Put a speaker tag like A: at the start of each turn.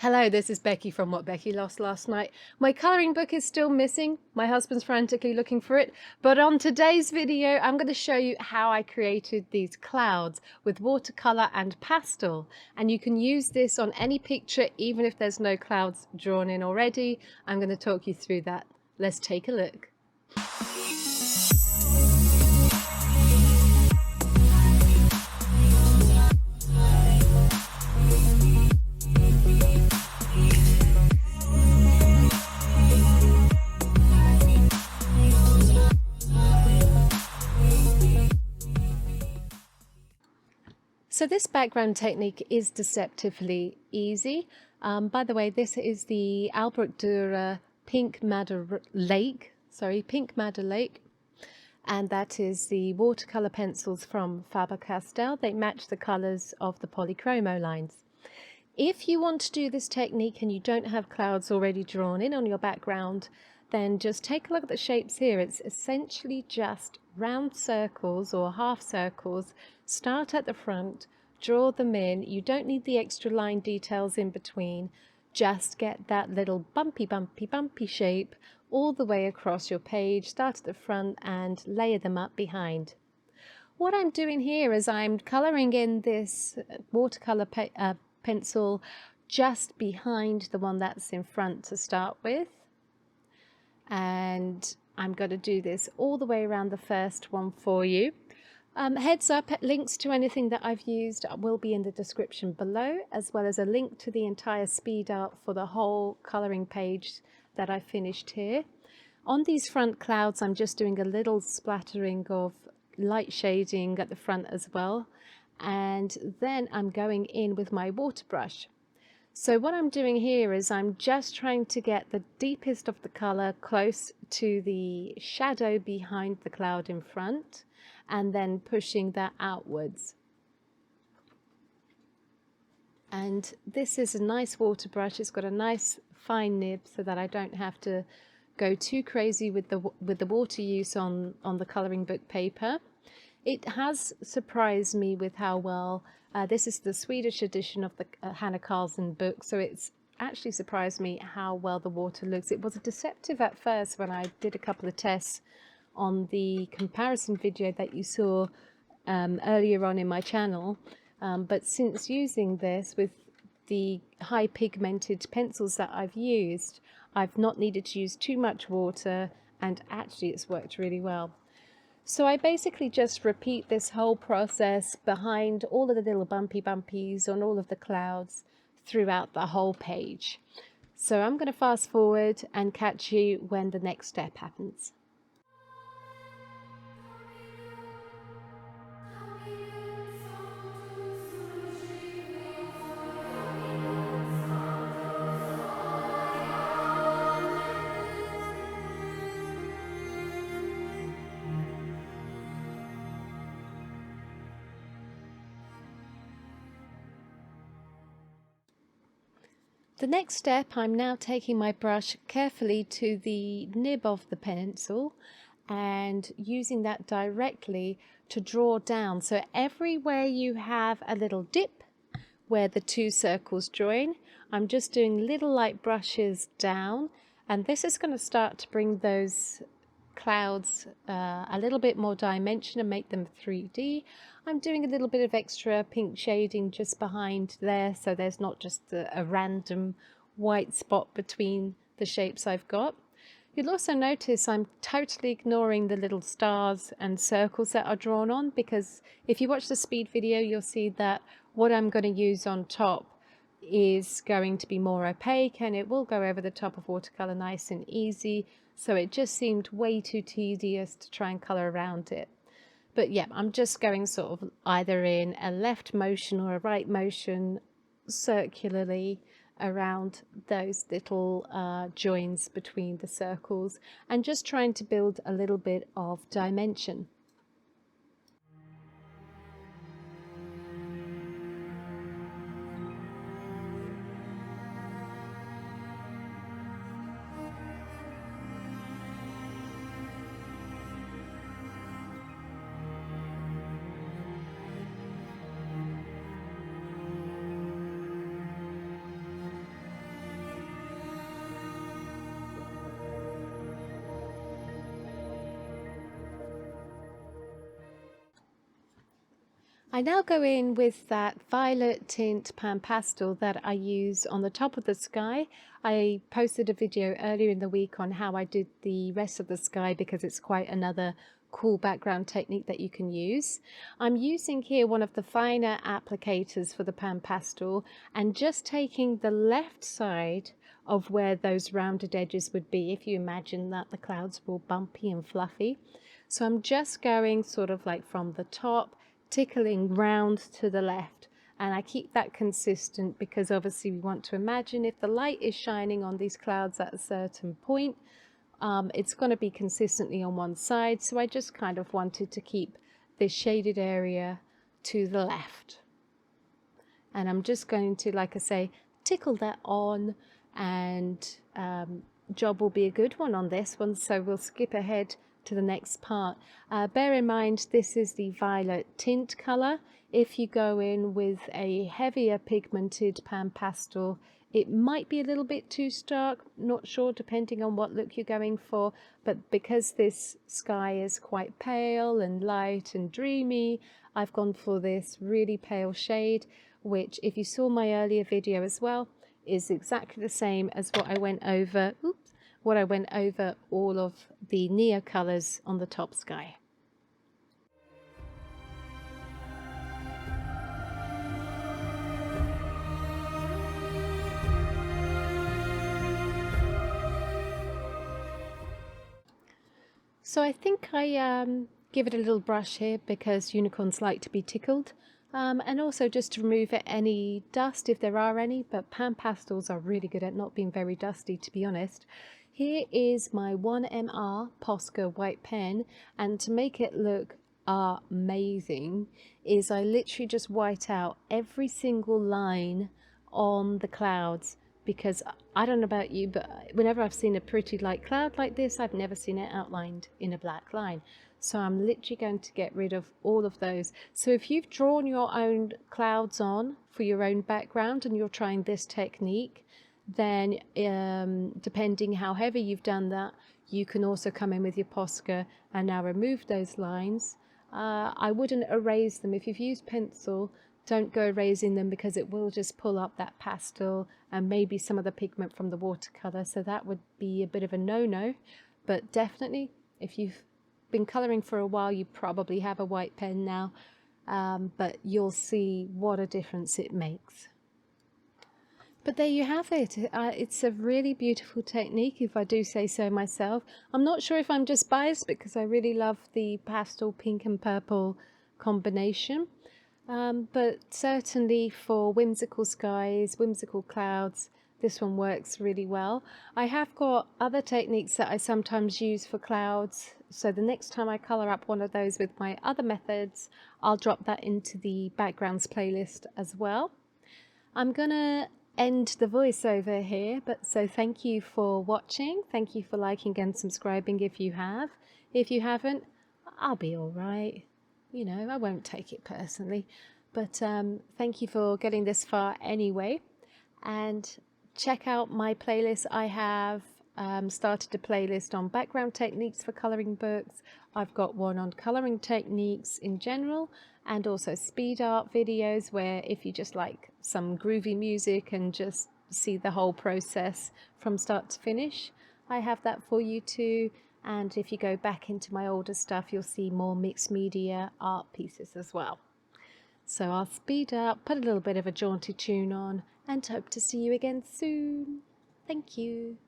A: Hello, this is Becky from What Becky Lost Last Night. My colouring book is still missing. My husband's frantically looking for it. But on today's video, I'm going to show you how I created these clouds with watercolour and pastel. And you can use this on any picture, even if there's no clouds drawn in already. I'm going to talk you through that. Let's take a look. So this background technique is deceptively easy. By the way, this is the Albrecht Durer Pink Madder Lake, and that is the watercolor pencils from Faber-Castell. They match the colors of the polychromo lines. If you want to do this technique and you don't have clouds already drawn in on your background, then just take a look at the shapes here. It's essentially just round circles or half circles. Start at the front, draw them in. You don't need the extra line details in between. Just get that little bumpy shape all the way across your page. Start at the front and layer them up behind. What I'm doing here is I'm colouring in this watercolour pencil just behind the one that's in front to start with. And I'm going to do this all the way around the first one for you. Heads up, links to anything that I've used will be in the description below, as well as a link to the entire speed art for the whole colouring page that I finished here. On these front clouds, I'm just doing a little splattering of light shading at the front as well. And then I'm going in with my water brush. So what I'm doing here is I'm just trying to get the deepest of the colour close to the shadow behind the cloud in front, and then pushing that outwards. And this is a nice water brush. It's got a nice fine nib so that I don't have to go too crazy with the water use on the colouring book paper. It has surprised me with how well, this is the Swedish edition of the Hanna Karlzon book, so it's actually surprised me how well the water looks. It was deceptive at first when I did a couple of tests on the comparison video that you saw earlier on in my channel, but since using this with the high pigmented pencils that I've used, I've not needed to use too much water, and actually it's worked really well. So I basically just repeat this whole process behind all of the little bumpies on all of the clouds throughout the whole page. So I'm going to fast forward and catch you when the next step happens. The next step, I'm now taking my brush carefully to the nib of the pencil and using that directly to draw down. So everywhere you have a little dip where the two circles join, I'm just doing little light brushes down, and this is going to start to bring those clouds a little bit more dimension and make them 3D. I'm doing a little bit of extra pink shading just behind there, so there's not just a random white spot between the shapes I've got. You'll also notice I'm totally ignoring the little stars and circles that are drawn on, because if you watch the speed video, you'll see that what I'm going to use on top is going to be more opaque, and it will go over the top of watercolor nice and easy. So it just seemed way too tedious to try and color around it. But yeah, I'm just going sort of either in a left motion or a right motion circularly around those little joins between the circles, and just trying to build a little bit of dimension. I now go in with that violet tint pan pastel that I use on the top of the sky. I posted a video earlier in the week on how I did the rest of the sky because it's quite another cool background technique that you can use. I'm using here one of the finer applicators for the pan pastel and just taking the left side of where those rounded edges would be, if you imagine that the clouds were all bumpy and fluffy. So I'm just going sort of like from the top, tickling round to the left, and I keep that consistent because obviously we want to imagine if the light is shining on these clouds at a certain point, it's going to be consistently on one side. So I just kind of wanted to keep this shaded area to the left, and I'm just going to, like I say, tickle that on, and job will be a good one on this one, so we'll skip ahead to the next part. Bear in mind this is the violet tint color. If you go in with a heavier pigmented pan pastel, it might be a little bit too stark, not sure, depending on what look you're going for, but because this sky is quite pale and light and dreamy, I've gone for this really pale shade, which, if you saw my earlier video as well, is exactly the same as what I went over all of the Neo colors on the top sky. So I think I give it a little brush here because unicorns like to be tickled, and also just to remove any dust if there are any, but pan pastels are really good at not being very dusty, to be honest. Here is my 1MR Posca white pen, and to make it look amazing is I literally just white out every single line on the clouds, because I don't know about you, but whenever I've seen a pretty light cloud like this, I've never seen it outlined in a black line. So I'm literally going to get rid of all of those. So if you've drawn your own clouds on for your own background and you're trying this technique, then depending how heavy you've done that, you can also come in with your Posca and now remove those lines. I wouldn't erase them. If you've used pencil, don't go erasing them because it will just pull up that pastel and maybe some of the pigment from the watercolor, so that would be a bit of a no-no. But definitely, if you've been coloring for a while, you probably have a white pen now, but you'll see what a difference it makes. But there you have it. It's a really beautiful technique, if I do say so myself. I'm not sure if I'm just biased because I really love the pastel pink and purple combination. But certainly for whimsical skies, whimsical clouds, this one works really well. I have got other techniques that I sometimes use for clouds, so the next time I colour up one of those with my other methods, I'll drop that into the backgrounds playlist as well. I'm gonna end the voiceover here, but so thank you for watching. Thank you for liking and subscribing if you have. If you haven't, I'll be all right. You know, I won't take it personally, but thank you for getting this far anyway. And check out my playlist. I have started a playlist on background techniques for colouring books. I've got one on colouring techniques in general, and also speed art videos where if you just like some groovy music and just see the whole process from start to finish, I have that for you too. And if you go back into my older stuff, you'll see more mixed media art pieces as well. So I'll speed up, put a little bit of a jaunty tune on, and hope to see you again soon. Thank you.